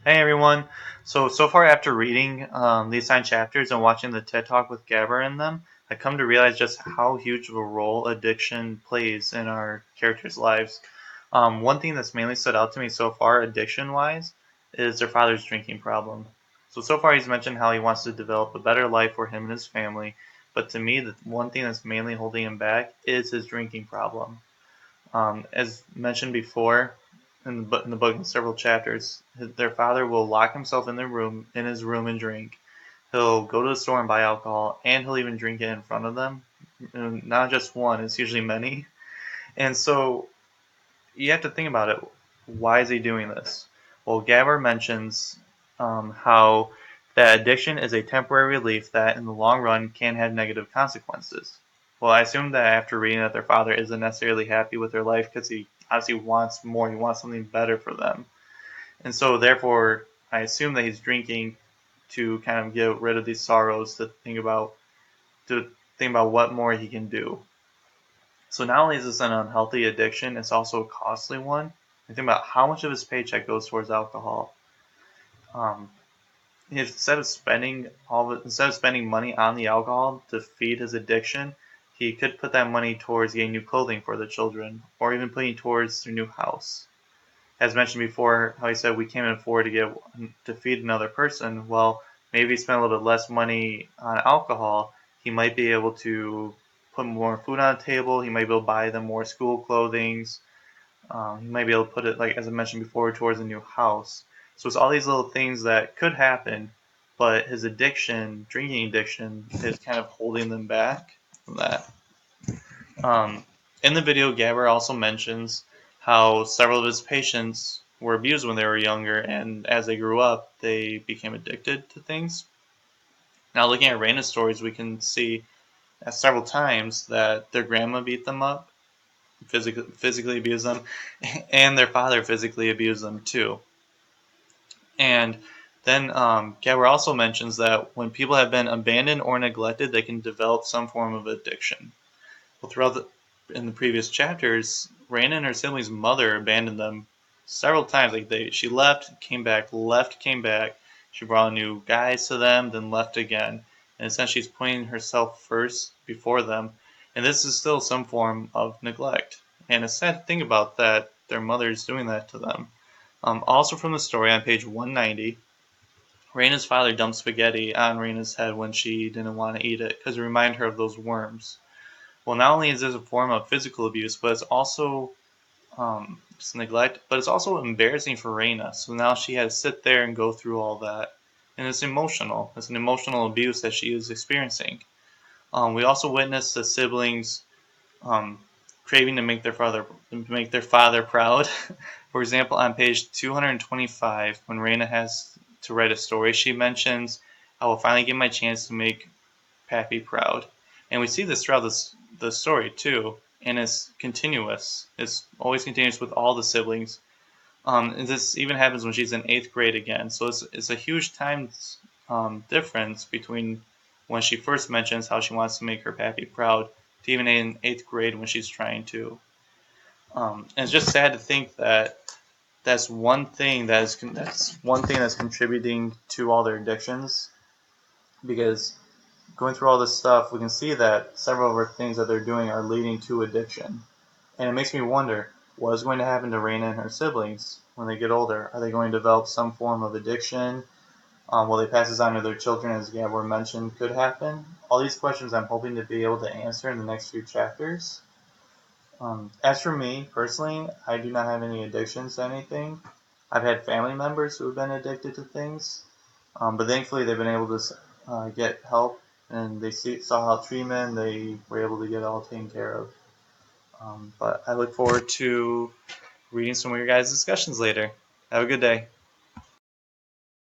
Hey everyone. So far after reading these 9 chapters and watching the TED Talk with Gabber in them, I come to realize just how huge of a role addiction plays in our characters' lives. One thing that's mainly stood out to me so far, addiction-wise, is their father's drinking problem. So far he's mentioned how he wants to develop a better life for him and his family, but to me, the one thing that's mainly holding him back is his drinking problem. As mentioned before in the book in several chapters, their father will lock himself in his room and drink. He'll go to the store and buy alcohol, and he'll even drink it in front of them. And not just one; it's usually many. And so you have to think about it. Why is he doing this? Well, Gabber mentions how that addiction is a temporary relief that, in the long run, can have negative consequences. Well, I assume that after reading that their father isn't necessarily happy with their life because he obviously wants more, he wants something better for them. And so, therefore, I assume that he's drinking to kind of get rid of these sorrows, to think about what more he can do. So not only is this an unhealthy addiction, it's also a costly one. Think about how much of his paycheck goes towards alcohol. Um, instead of spending money on the alcohol to feed his addiction, he could put that money towards getting new clothing for the children, or even putting towards their new house. As mentioned before, how he said we can't afford to feed another person. Well, maybe he spent a little bit less money on alcohol. He might be able to put more food on the table. He might be able to buy them more school clothings. He might be able to put it, like as I mentioned before, towards a new house. So it's all these little things that could happen, but his addiction, drinking addiction, is kind of holding them back from that. Um, in the video, Gabber also mentions how several of his patients were abused when they were younger, and as they grew up, they became addicted to things. Now, looking at Raina's stories, we can see several times that their grandma beat them up, physically abused them, and their father physically abused them too. And then Gabber also mentions that when people have been abandoned or neglected, they can develop some form of addiction. Well, in the previous chapters, Raina and her siblings' mother abandoned them several times. She left, came back. She brought new guys to them, then left again. And essentially, she's putting herself first before them. And this is still some form of neglect. And it's sad to think about that their mother's doing that to them. Also from the story on page 190, Raina's father dumped spaghetti on Raina's head when she didn't want to eat it because it reminded her of those worms. Well, not only is this a form of physical abuse, but it's also just neglect, but it's also embarrassing for Reina. So now she had to sit there and go through all that. And it's emotional. It's an emotional abuse that she is experiencing. We also witnessed the siblings um, craving to make their father proud. For example, on page 225, when Reina has to write a story, she mentions, "I will finally get my chance to make Pappy proud." And we see this throughout the story too, and it's continuous. It's always continuous with all the siblings. And this even happens when she's in 8th grade again. So it's a huge time difference between when she first mentions how she wants to make her Pappy proud to even in 8th grade when she's trying to. And it's just sad to think that that's one thing that's contributing to all their addictions, because going through all this stuff, we can see that several of our things that they're doing are leading to addiction. And it makes me wonder, what is going to happen to Raina and her siblings when they get older? Are they going to develop some form of addiction? Will they pass this on to their children, as Gabor mentioned could happen? All these questions I'm hoping to be able to answer in the next few chapters. As for me, personally, I do not have any addictions to anything. I've had family members who have been addicted to things, but thankfully they've been able to get help, and saw how treatment, they were able to get it all taken care of. But I look forward to reading some of your guys' discussions later. Have a good day.